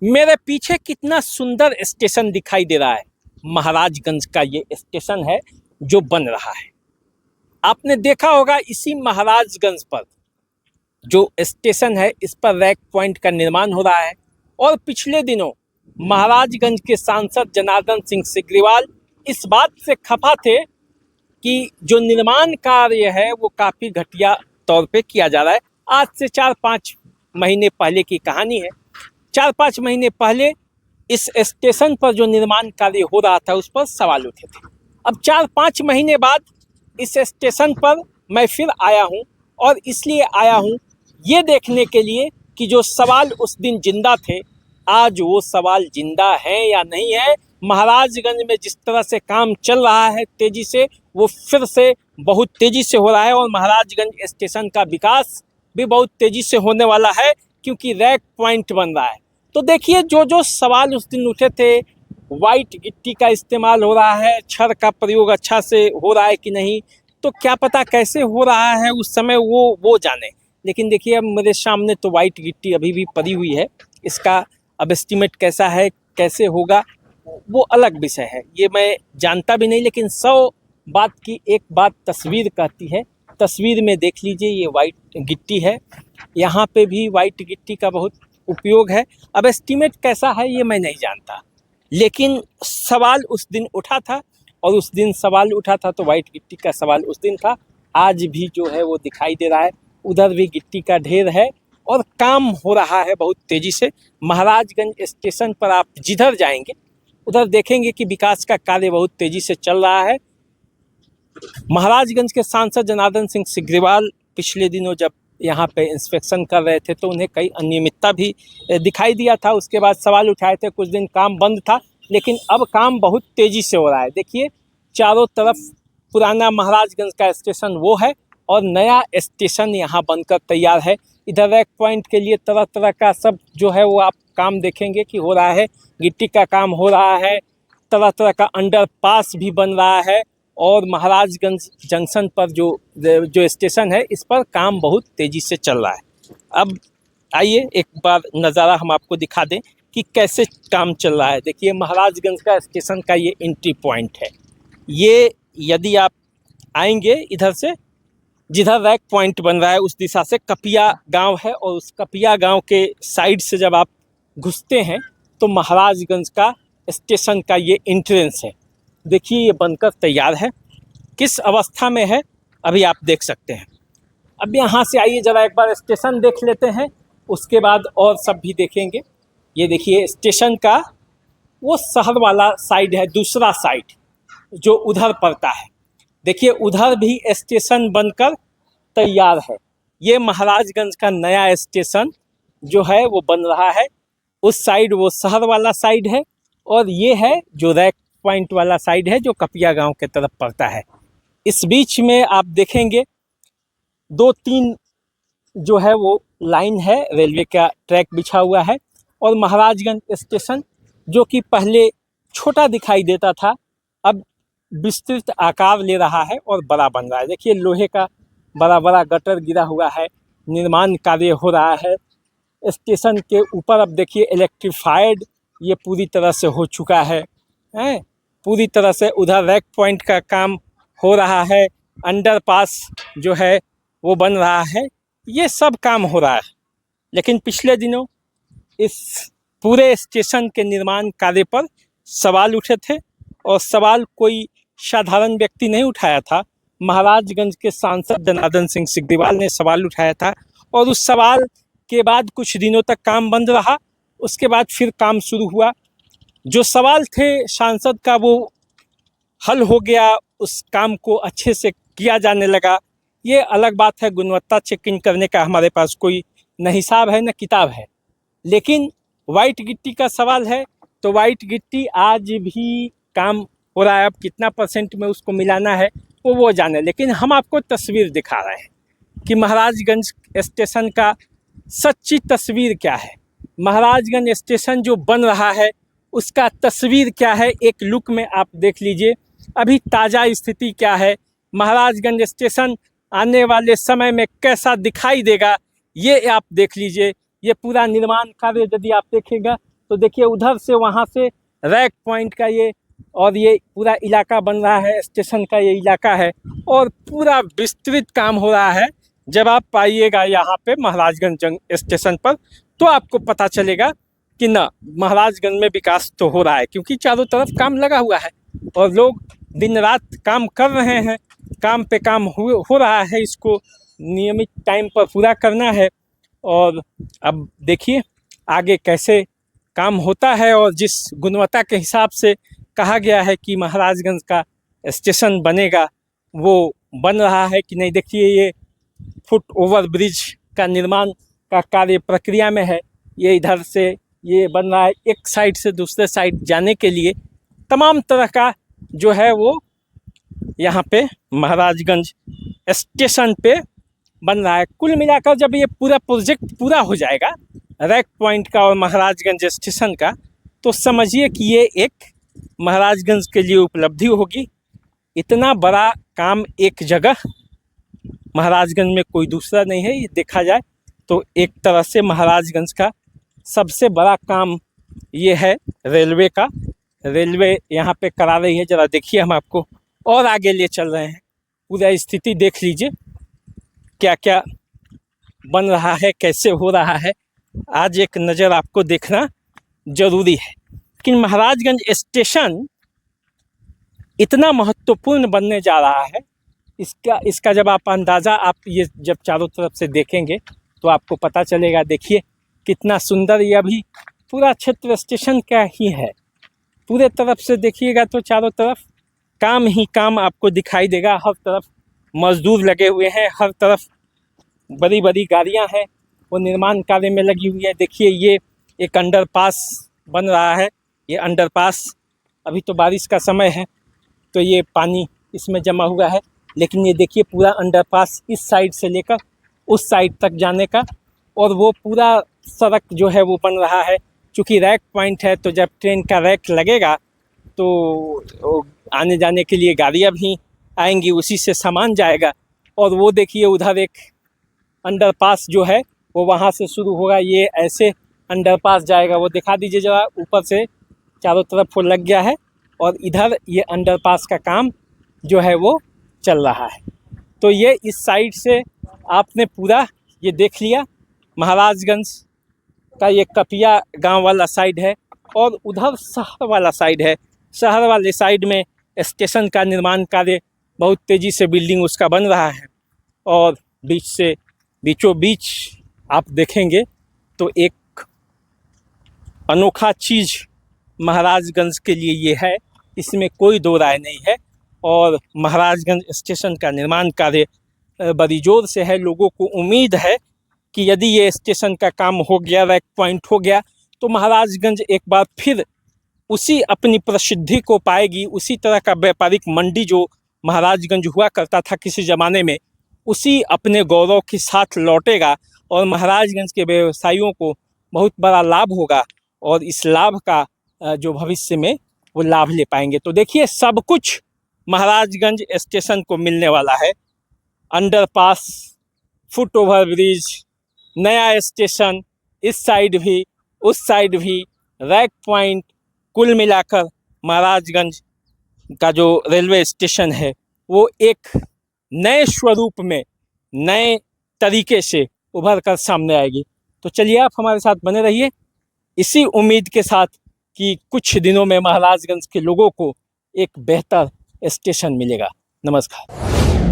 मेरे पीछे कितना सुंदर स्टेशन दिखाई दे रहा है। महाराजगंज का ये स्टेशन है जो बन रहा है। आपने देखा होगा इसी महाराजगंज पर जो स्टेशन है इस पर रैक पॉइंट का निर्माण हो रहा है। और पिछले दिनों महाराजगंज के सांसद जनार्दन सिंह सिग्रीवाल इस बात से खफा थे कि जो निर्माण कार्य है वो काफ़ी घटिया तौर पे किया जा रहा है। आज से 4-5 महीने पहले की कहानी है। 4-5 महीने पहले इस स्टेशन पर जो निर्माण कार्य हो रहा था उस पर सवाल उठे थे। अब 4-5 महीने बाद इस स्टेशन पर मैं फिर आया हूं और इसलिए आया हूं ये देखने के लिए कि जो सवाल उस दिन जिंदा थे आज वो सवाल जिंदा हैं या नहीं है। महाराजगंज में जिस तरह से काम चल रहा है तेजी से, वो फिर से बहुत तेजी से हो रहा है और महाराजगंज स्टेशन का विकास भी बहुत तेजी से होने वाला है क्योंकि रैक पॉइंट बन रहा है। तो देखिए जो जो सवाल उस दिन उठे थे, वाइट गिट्टी का इस्तेमाल हो रहा है, छड़ का प्रयोग अच्छा से हो रहा है कि नहीं, तो क्या पता कैसे हो रहा है उस समय वो जाने। लेकिन देखिए अब मेरे सामने तो वाइट गिट्टी अभी भी पड़ी हुई है। इसका अब एस्टीमेट कैसा है, कैसे होगा, वो अलग विषय है, ये मैं जानता भी नहीं। लेकिन 100 बात की एक बात तस्वीर कहती है। तस्वीर में देख लीजिए ये वाइट गिट्टी है, यहाँ पे भी वाइट गिट्टी का बहुत उपयोग है। अब एस्टीमेट कैसा है ये मैं नहीं जानता, लेकिन सवाल उस दिन उठा था और उस दिन सवाल उठा था तो वाइट गिट्टी का सवाल उस दिन था। आज भी जो है वो दिखाई दे रहा है, उधर भी गिट्टी का ढेर है और काम हो रहा है बहुत तेज़ी से। महाराजगंज स्टेशन पर आप जिधर जाएंगे उधर देखेंगे कि विकास का कार्य बहुत तेज़ी से चल रहा है। महाराजगंज के सांसद जनार्दन सिंह सिग्रीवाल पिछले दिनों जब यहाँ पे इंस्पेक्शन कर रहे थे तो उन्हें कई अनियमितता भी दिखाई दिया था। उसके बाद सवाल उठाए थे, कुछ दिन काम बंद था, लेकिन अब काम बहुत तेज़ी से हो रहा है। देखिए चारों तरफ पुराना महाराजगंज का स्टेशन वो है और नया स्टेशन यहाँ बनकर तैयार है। इधर रैक पॉइंट के लिए तरह तरह का सब जो है वो आप काम देखेंगे कि हो रहा है। गिट्टी का काम हो रहा है, तरह तरह का अंडरपास भी बन रहा है और महाराजगंज जंक्शन पर जो स्टेशन है इस पर काम बहुत तेज़ी से चल रहा है। अब आइए एक बार नज़ारा हम आपको दिखा दें कि कैसे काम चल रहा है। देखिए महाराजगंज का स्टेशन का ये एंट्री पॉइंट है। ये यदि आप आएंगे इधर से, जिधर रैक पॉइंट बन रहा है उस दिशा से कपिया गांव है और उस कपिया गांव के साइड से जब आप घुसते हैं तो महाराजगंज का स्टेशन का ये एंट्रेंस है। देखिए ये बनकर तैयार है, किस अवस्था में है अभी आप देख सकते हैं। अब यहाँ से आइए ज़रा एक बार स्टेशन देख लेते हैं, उसके बाद और सब भी देखेंगे। ये देखिए स्टेशन का वो शहर वाला साइड है, दूसरा साइड जो उधर पड़ता है। देखिए उधर भी स्टेशन बनकर तैयार है। ये महाराजगंज का नया स्टेशन जो है वो बन रहा है। उस साइड वो शहर वाला साइड है और ये है जो रैक पॉइंट वाला साइड है जो कपिया गांव के तरफ पड़ता है। इस बीच में आप देखेंगे 2-3 जो है वो लाइन है, रेलवे का ट्रैक बिछा हुआ है। और महाराजगंज स्टेशन जो कि पहले छोटा दिखाई देता था अब विस्तृत आकार ले रहा है और बड़ा बन रहा है। देखिए लोहे का बड़ा बड़ा गटर गिरा हुआ है, निर्माण कार्य हो रहा है। स्टेशन के ऊपर अब देखिए इलेक्ट्रीफाइड ये पूरी तरह से हो चुका है, पूरी तरह से। उधर रैक पॉइंट का काम हो रहा है, अंडरपास जो है वो बन रहा है, ये सब काम हो रहा है। लेकिन पिछले दिनों इस पूरे स्टेशन के निर्माण कार्य पर सवाल उठे थे और सवाल कोई साधारण व्यक्ति नहीं उठाया था। महाराजगंज के सांसद जनार्दन सिंह सिग्रीवाल ने सवाल उठाया था और उस सवाल के बाद कुछ दिनों तक काम बंद रहा, उसके बाद फिर काम शुरू हुआ। जो सवाल थे सांसद का वो हल हो गया, उस काम को अच्छे से किया जाने लगा। ये अलग बात है, गुणवत्ता चेकिंग करने का हमारे पास कोई न हिसाब है न किताब है। लेकिन वाइट गिट्टी का सवाल है तो वाइट गिट्टी आज भी काम हो रहा है। अब कितना % में उसको मिलाना है वो जाने। लेकिन हम आपको तस्वीर दिखा रहे हैं कि महाराजगंज स्टेशन का सच्ची तस्वीर क्या है, महाराजगंज स्टेशन जो बन रहा है उसका तस्वीर क्या है, एक लुक में आप देख लीजिए। अभी ताज़ा स्थिति क्या है, महाराजगंज स्टेशन आने वाले समय में कैसा दिखाई देगा, ये आप देख लीजिए। ये पूरा निर्माण कार्य यदि आप देखेगा तो देखिए उधर से वहाँ से रैक पॉइंट का ये और ये पूरा इलाका बन रहा है, स्टेशन का ये इलाका है और पूरा विस्तृत काम हो रहा है। जब आप आइएगा यहाँ पे महाराजगंज स्टेशन पर तो आपको पता चलेगा कि ना महाराजगंज में विकास तो हो रहा है, क्योंकि चारों तरफ काम लगा हुआ है और लोग दिन रात काम कर रहे हैं। काम पे काम हो रहा है, इसको नियमित टाइम पर पूरा करना है। और अब देखिए आगे कैसे काम होता है और जिस गुणवत्ता के हिसाब से कहा गया है कि महाराजगंज का स्टेशन बनेगा वो बन रहा है कि नहीं। देखिए ये फुट ओवर ब्रिज का निर्माण का कार्य प्रक्रिया में है। ये इधर से ये बन रहा है, एक साइड से दूसरे साइड जाने के लिए तमाम तरह का जो है वो यहाँ पे महाराजगंज स्टेशन पे बन रहा है। कुल मिलाकर जब ये पूरा प्रोजेक्ट पूरा हो जाएगा रैक पॉइंट का और महाराजगंज स्टेशन का, तो समझिए कि ये एक महाराजगंज के लिए उपलब्धि होगी। इतना बड़ा काम एक जगह महाराजगंज में कोई दूसरा नहीं है। ये देखा जाए तो एक तरह से महाराजगंज का सबसे बड़ा काम ये है रेलवे का। रेलवे यहाँ पे करा रही है। ज़रा देखिए, हम आपको और आगे ले चल रहे हैं। पूरा स्थिति देख लीजिए क्या क्या बन रहा है, कैसे हो रहा है। आज एक नज़र आपको देखना ज़रूरी है। लेकिन महाराजगंज स्टेशन इतना महत्वपूर्ण बनने जा रहा है, इसका जब आप अंदाज़ा आप ये जब चारों तरफ से देखेंगे तो आपको पता चलेगा। देखिए कितना सुंदर ये अभी पूरा क्षेत्र स्टेशन का ही है। पूरे तरफ से देखिएगा तो चारों तरफ काम ही काम आपको दिखाई देगा। हर तरफ मजदूर लगे हुए हैं, हर तरफ बड़ी बड़ी गाड़ियां हैं, वो निर्माण कार्य में लगी हुई है। देखिए ये एक अंडरपास बन रहा है। ये अंडरपास अभी तो बारिश का समय है तो ये पानी इसमें जमा हुआ है, लेकिन ये देखिए पूरा अंडरपास इस साइड से लेकर उस साइड तक जाने का, और वो पूरा सड़क जो है वो बन रहा है। चूँकि रैक पॉइंट है तो जब ट्रेन का रैक लगेगा तो आने जाने के लिए गाड़ियाँ भी आएंगी, उसी से सामान जाएगा। और वो देखिए उधर एक अंडरपास जो है वो वहाँ से शुरू होगा, ये ऐसे अंडरपास जाएगा। वो दिखा दीजिए ज़रा, ऊपर से चारों तरफ वो लग गया है और इधर ये अंडरपास का काम जो है वो चल रहा है। तो ये इस साइड से आपने पूरा ये देख लिया महाराजगंज का। ये कपिया गांव वाला साइड है और उधर शहर वाला साइड है। शहर वाले साइड में स्टेशन का निर्माण कार्य बहुत तेज़ी से बिल्डिंग उसका बन रहा है और बीचों बीच आप देखेंगे तो एक अनोखा चीज़ महाराजगंज के लिए ये है, इसमें कोई दो राय नहीं है। और महाराजगंज स्टेशन का निर्माण कार्य बड़ी जोर से है। लोगों को उम्मीद है कि यदि ये स्टेशन का काम हो गया, रैक पॉइंट हो गया, तो महाराजगंज एक बार फिर उसी अपनी प्रसिद्धि को पाएगी। उसी तरह का व्यापारिक मंडी जो महाराजगंज हुआ करता था किसी ज़माने में, उसी अपने गौरव के साथ लौटेगा और महाराजगंज के व्यवसायियों को बहुत बड़ा लाभ होगा और इस लाभ का जो भविष्य में वो लाभ ले पाएंगे। तो देखिए सब कुछ महाराजगंज स्टेशन को मिलने वाला है। अंडरपास, फुट ओवर ब्रिज, नया स्टेशन, इस साइड भी उस साइड भी, रैक पॉइंट, कुल मिलाकर महाराजगंज का जो रेलवे स्टेशन है वो एक नए स्वरूप में, नए तरीके से उभर कर सामने आएगी। तो चलिए आप हमारे साथ बने रहिए इसी उम्मीद के साथ कि कुछ दिनों में महाराजगंज के लोगों को एक बेहतर स्टेशन मिलेगा। नमस्कार।